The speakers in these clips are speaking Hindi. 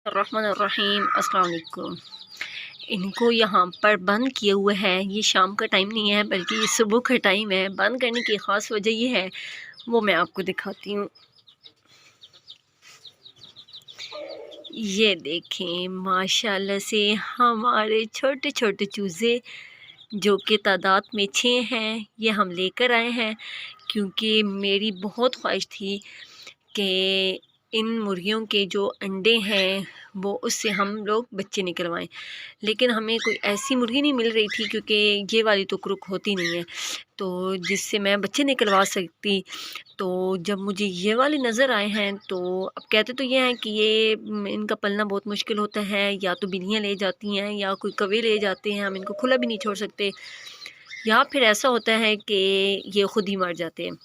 रहमानिर्रहीम अस्सलाम वालेकुम। इनको यहाँ पर बंद किए हुए है। ये शाम का टाइम नहीं है बल्कि ये सुबह का टाइम है। बंद करने की ख़ास वजह ये है, वो मैं आपको दिखाती हूँ। ये देखें माशाल्लाह से हमारे छोटे छोटे चूज़े जो कि तादाद में 6 हैं, ये हम लेकर आए हैं क्योंकि मेरी बहुत ख्वाहिश थी कि इन मुर्गियों के जो अंडे हैं वो उससे हम लोग बच्चे निकलवाएं, लेकिन हमें कोई ऐसी मुर्गी नहीं मिल रही थी क्योंकि ये वाली तो क्रुक होती नहीं है तो जिससे मैं बच्चे निकलवा सकती। तो जब मुझे ये वाले नज़र आए हैं तो अब कहते तो ये हैं कि ये इनका पलना बहुत मुश्किल होता है, या तो बिल्लियाँ ले जाती हैं या कोई कौवे ले जाते हैं, हम इनको खुला भी नहीं छोड़ सकते, या फिर ऐसा होता है कि ये ख़ुद ही मर जाते हैं।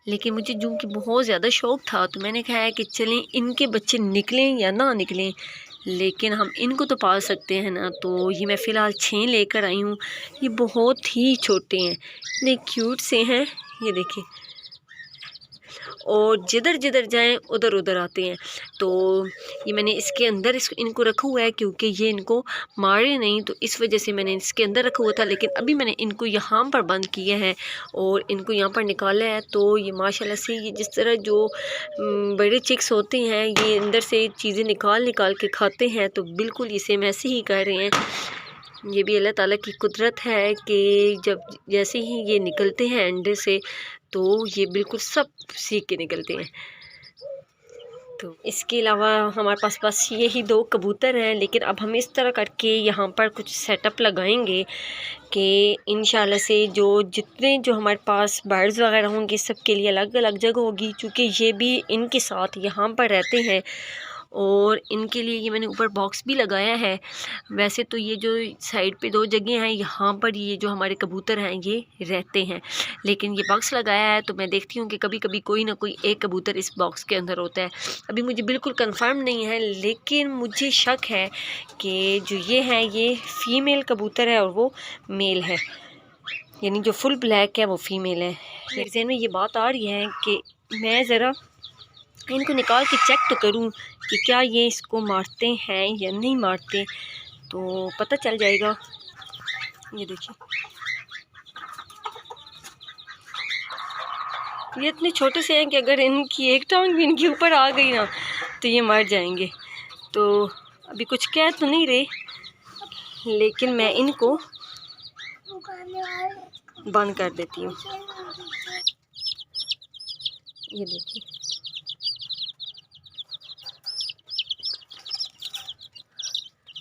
लेकिन मुझे जूम की बहुत ज़्यादा शौक़ था तो मैंने कहा है कि चलें इनके बच्चे निकलें या ना निकलें, लेकिन हम इनको तो पाल सकते हैं ना। तो ये मैं फ़िलहाल 6 लेकर आई हूँ। ये बहुत ही छोटे हैं, इतने क्यूट से हैं, ये देखिए, और जिधर जिधर जाएं उधर उधर आते हैं। तो ये मैंने इसके अंदर इनको रखा हुआ है क्योंकि ये इनको मारे नहीं, तो इस वजह से मैंने इसके अंदर रखा हुआ था। लेकिन अभी मैंने इनको यहाँ पर बंद किया है और इनको यहाँ पर निकाला है। तो ये माशाल्लाह से ये जिस तरह जो बड़े चिक्स होते हैं ये अंदर से चीज़ें निकाल निकाल के खाते हैं, तो बिल्कुल ये सेम ऐसे ही कर रहे हैं। ये भी अल्लाह ताला की कुदरत है कि जब जैसे ही ये निकलते हैं अंडे से तो ये बिल्कुल सब सीख के निकलते हैं। तो इसके अलावा हमारे पास बस यही 2 कबूतर हैं, लेकिन अब हम इस तरह करके यहाँ पर कुछ सेटअप लगाएंगे कि इंशाल्लाह से जो जितने जो हमारे पास बर्ड्स वगैरह होंगे सबके लिए अलग अलग जगह होगी, क्योंकि ये भी इनके साथ यहाँ पर रहते हैं और इनके लिए ये मैंने ऊपर बॉक्स भी लगाया है। वैसे तो ये जो साइड पे 2 जगह हैं यहाँ पर ये जो हमारे कबूतर हैं ये रहते हैं, लेकिन ये बॉक्स लगाया है तो मैं देखती हूँ कि कभी कभी कोई ना कोई एक कबूतर इस बॉक्स के अंदर होता है। अभी मुझे बिल्कुल कंफर्म नहीं है, लेकिन मुझे शक है कि जो ये हैं ये फ़ीमेल कबूतर है और वो मेल है, यानी जो फुल ब्लैक है वो फ़ीमेल है। मेरे ज़हन में ये बात आ रही है कि मैं ज़रा इनको निकाल के चेक तो करूं कि क्या ये इसको मारते हैं या नहीं मारते, तो पता चल जाएगा। ये देखिए, ये इतने छोटे से हैं कि अगर इनकी एक टांग भी इनके ऊपर आ गई ना तो ये मर जाएंगे। तो अभी कुछ कह तो नहीं रहे, लेकिन मैं इनको बंद कर देती हूँ। ये देखिए,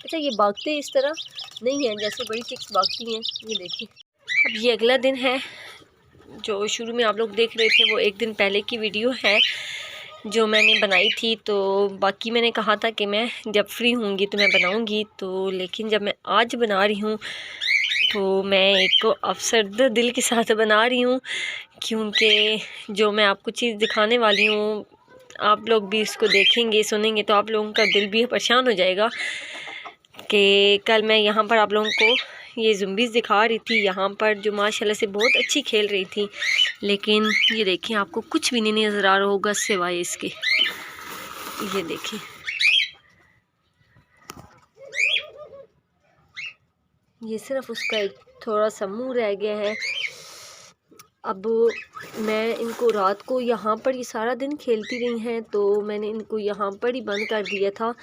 अच्छा ये भागते इस तरह नहीं है जैसे बड़ी चिक्स भागती हैं। ये देखिए, अब ये अगला दिन है। जो शुरू में आप लोग देख रहे थे वो एक दिन पहले की वीडियो है जो मैंने बनाई थी, तो बाकी मैंने कहा था कि मैं जब फ्री होंगी तो मैं बनाऊंगी। तो लेकिन जब मैं आज बना रही हूँ तो मैं एक अफसरदा दिल के साथ बना रही हूँ, क्योंकि जो मैं आपको चीज़ दिखाने वाली हूँ आप लोग भी इसको देखेंगे सुनेंगे तो आप लोगों का दिल भी परेशान हो जाएगा। कि कल मैं यहाँ पर आप लोगों को ये ज़ुम्बीज़ दिखा रही थी, यहाँ पर जो माशाल्लाह से बहुत अच्छी खेल रही थी, लेकिन ये देखिए आपको कुछ भी नहीं नज़र आ रहा होगा सिवाय इसके। ये देखिए, ये सिर्फ उसका एक थोड़ा सा मुंह रह गया है। अब मैं इनको रात को यहाँ पर ये सारा दिन खेलती रही हैं तो मैंने इनको यहाँ पर ही बंद कर दिया था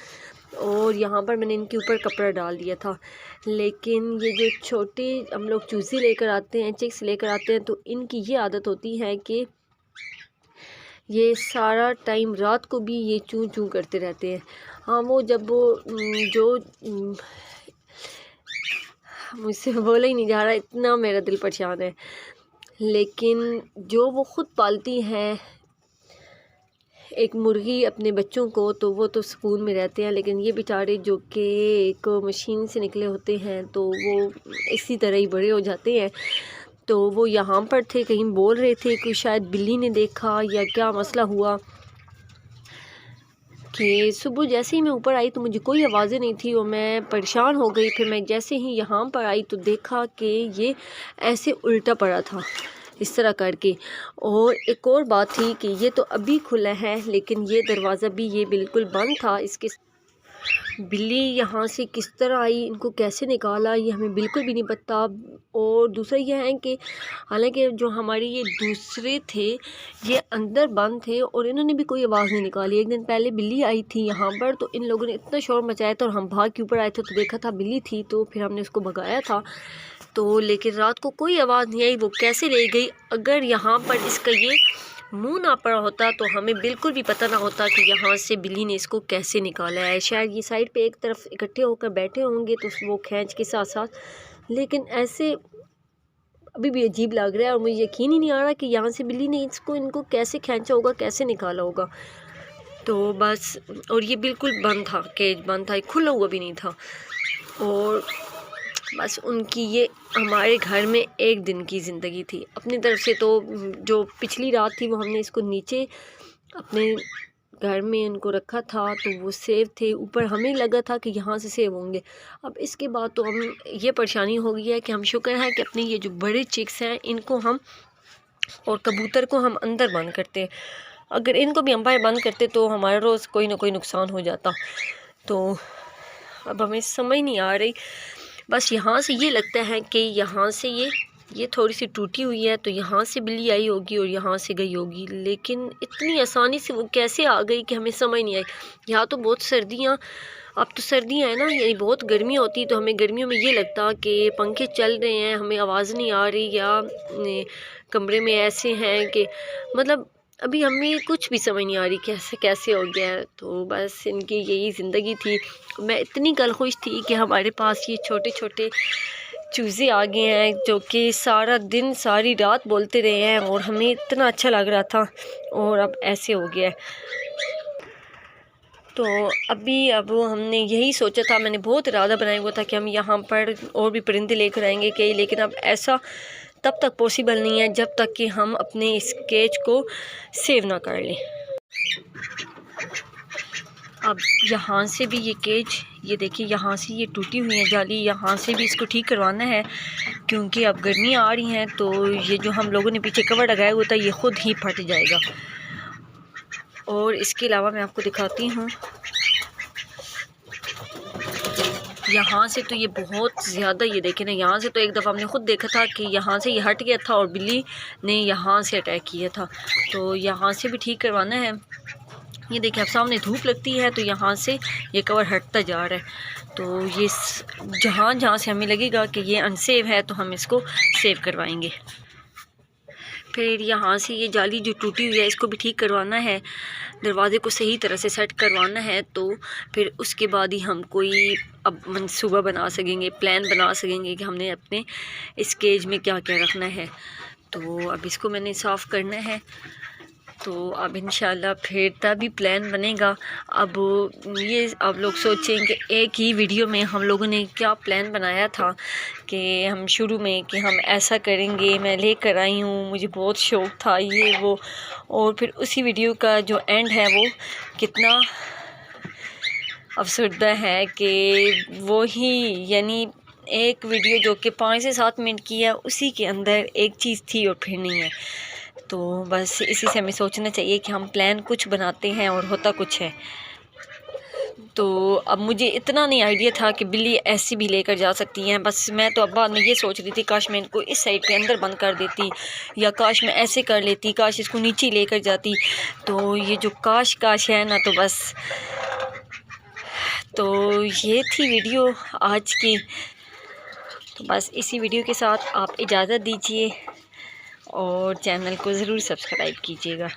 और यहाँ पर मैंने इनके ऊपर कपड़ा डाल दिया था। लेकिन ये जो छोटे हम लोग चूज़े लेकर आते हैं, चिक्स लेकर आते हैं, तो इनकी ये आदत होती है कि ये सारा टाइम रात को भी ये चूँ चूँ करते रहते हैं। हाँ, वो जब वो जो मुझसे बोला ही नहीं जा रहा, इतना मेरा दिल परेशान है। लेकिन जो वो ख़ुद पालती हैं एक मुर्गी अपने बच्चों को, तो वो तो सुकून में रहते हैं, लेकिन ये बेचारे जो कि एक मशीन से निकले होते हैं तो वो इसी तरह ही बड़े हो जाते हैं। तो वो यहाँ पर थे, कहीं बोल रहे थे कि शायद बिल्ली ने देखा या क्या मसला हुआ कि सुबह जैसे ही मैं ऊपर आई तो मुझे कोई आवाज़ें नहीं थी और मैं परेशान हो गई। फिर मैं जैसे ही यहाँ पर आई तो देखा कि ये ऐसे उल्टा पड़ा था, इस तरह करके। और एक और बात थी कि ये तो अभी खुला है, लेकिन ये दरवाज़ा भी ये बिल्कुल बंद था। इसके बिल्ली यहाँ से किस तरह आई, इनको कैसे निकाला, ये हमें बिल्कुल भी नहीं पता। और दूसरा ये है कि हालांकि जो हमारे ये दूसरे थे ये अंदर बंद थे और इन्होंने भी कोई आवाज़ नहीं निकाली। एक दिन पहले बिल्ली आई थी यहाँ पर, तो इन लोगों ने इतना शोर मचाया था और हम भाग के ऊपर आए थे तो देखा था बिल्ली थी, तो फिर हमने उसको भगाया था। तो लेकिन रात को कोई आवाज़ नहीं आई, वो कैसे ले गई। अगर यहाँ पर इसका ये मुंह ना पड़ा होता तो हमें बिल्कुल भी पता ना होता कि यहाँ से बिल्ली ने इसको कैसे निकाला है। शायद ये साइड पे एक तरफ इकट्ठे होकर बैठे होंगे तो वो खींच के साथ साथ, लेकिन ऐसे अभी भी अजीब लग रहा है और मुझे यकीन ही नहीं आ रहा कि यहाँ से बिल्ली ने इनको कैसे खींचा होगा, कैसे निकाला होगा। तो बस, और ये बिल्कुल बंद था, केज बंद था, खुला हुआ भी नहीं था। और बस उनकी ये हमारे घर में एक दिन की ज़िंदगी थी। अपनी तरफ से तो जो पिछली रात थी वो हमने इसको नीचे अपने घर में इनको रखा था तो वो सेव थे। ऊपर हमें लगा था कि यहाँ से सेव होंगे। अब इसके बाद तो हम ये परेशानी हो गई है कि हम शुक्र है कि अपने ये जो बड़े चिक्स हैं इनको हम और कबूतर को हम अंदर बंद करते। अगर इनको भी हम बाहर बंद करते तो हमारा रोज़ कोई ना कोई नुकसान हो जाता। तो अब हमें समझ नहीं आ रही। बस यहाँ से ये लगता है कि यहाँ से ये थोड़ी सी टूटी हुई है तो यहाँ से बिल्ली आई होगी और यहाँ से गई होगी, लेकिन इतनी आसानी से वो कैसे आ गई कि हमें समझ नहीं आई। यहाँ तो बहुत सर्दियाँ, अब तो सर्दियाँ हैं ना, यानी बहुत गर्मी होती, तो हमें गर्मियों में ये लगता कि पंखे चल रहे हैं, हमें आवाज़ नहीं आ रही, या कमरे में ऐसे हैं कि मतलब अभी हमें कुछ भी समझ नहीं आ रही कैसे कैसे हो गया है। तो बस इनकी यही ज़िंदगी थी। मैं इतनी कल खुश थी कि हमारे पास ये छोटे छोटे चूज़े आ गए हैं जो कि सारा दिन सारी रात बोलते रहे हैं और हमें इतना अच्छा लग रहा था, और अब ऐसे हो गया है। तो अब हमने यही सोचा था, मैंने बहुत इरादा बनाया हुआ था कि हम यहाँ पर और भी परिंदे लेकर आएंगे कई, लेकिन अब ऐसा तब तक पॉसिबल नहीं है जब तक कि हम अपने इस केज को सेव ना कर लें। अब यहाँ से भी ये केज, ये देखिए यहाँ से ये टूटी हुई है जाली, यहाँ से भी इसको ठीक करवाना है क्योंकि अब गर्मी आ रही हैं तो ये जो हम लोगों ने पीछे कवर लगाया हुआ था ये ख़ुद ही फट जाएगा। और इसके अलावा मैं आपको दिखाती हूँ, यहाँ से तो ये बहुत ज़्यादा, ये देखें ना, यहाँ से तो एक दफ़ा हमने ख़ुद देखा था कि यहाँ से ये हट गया था और बिल्ली ने यहाँ से अटैक किया था। तो यहाँ से भी ठीक करवाना है। ये देखिए, अब सामने धूप लगती है तो यहाँ से ये कवर हटता जा रहा है। तो ये जहाँ से हमें लगेगा कि ये अनसेव है तो हम इसको सेव करवाएंगे। फिर यहाँ से ये जाली जो टूटी हुई है इसको भी ठीक करवाना है, दरवाज़े को सही तरह से सेट करवाना है। तो फिर उसके बाद ही हम कोई अब मंसूबा बना सकेंगे, प्लान बना सकेंगे कि हमने अपने इस केज में क्या क्या रखना है। तो अब इसको मैंने साफ़ करना है, तो अब इंशाल्लाह फिर तभी प्लान बनेगा। अब ये आप लोग सोचें कि एक ही वीडियो में हम लोगों ने क्या प्लान बनाया था कि हम शुरू में कि हम ऐसा करेंगे, मैं लेकर आई हूँ, मुझे बहुत शौक़ था ये वो, और फिर उसी वीडियो का जो एंड है वो कितना अफसरदा है कि वो ही, यानी एक वीडियो जो कि 5 से 7 मिनट की है उसी के अंदर एक चीज़ थी और फिर नहीं है। तो बस इसी से हमें सोचना चाहिए कि हम प्लान कुछ बनाते हैं और होता कुछ है। तो अब मुझे इतना नहीं आइडिया था कि बिल्ली ऐसी भी लेकर जा सकती हैं। बस मैं तो अब बाद में ये सोच रही थी काश मैं इनको इस साइड पे अंदर बंद कर देती, या काश मैं ऐसे कर लेती, काश इसको नीचे लेकर जाती। तो ये जो काश है ना, तो बस, तो ये थी वीडियो आज की। तो बस इसी वीडियो के साथ आप इजाज़त दीजिए और चैनल को ज़रूर सब्सक्राइब कीजिएगा।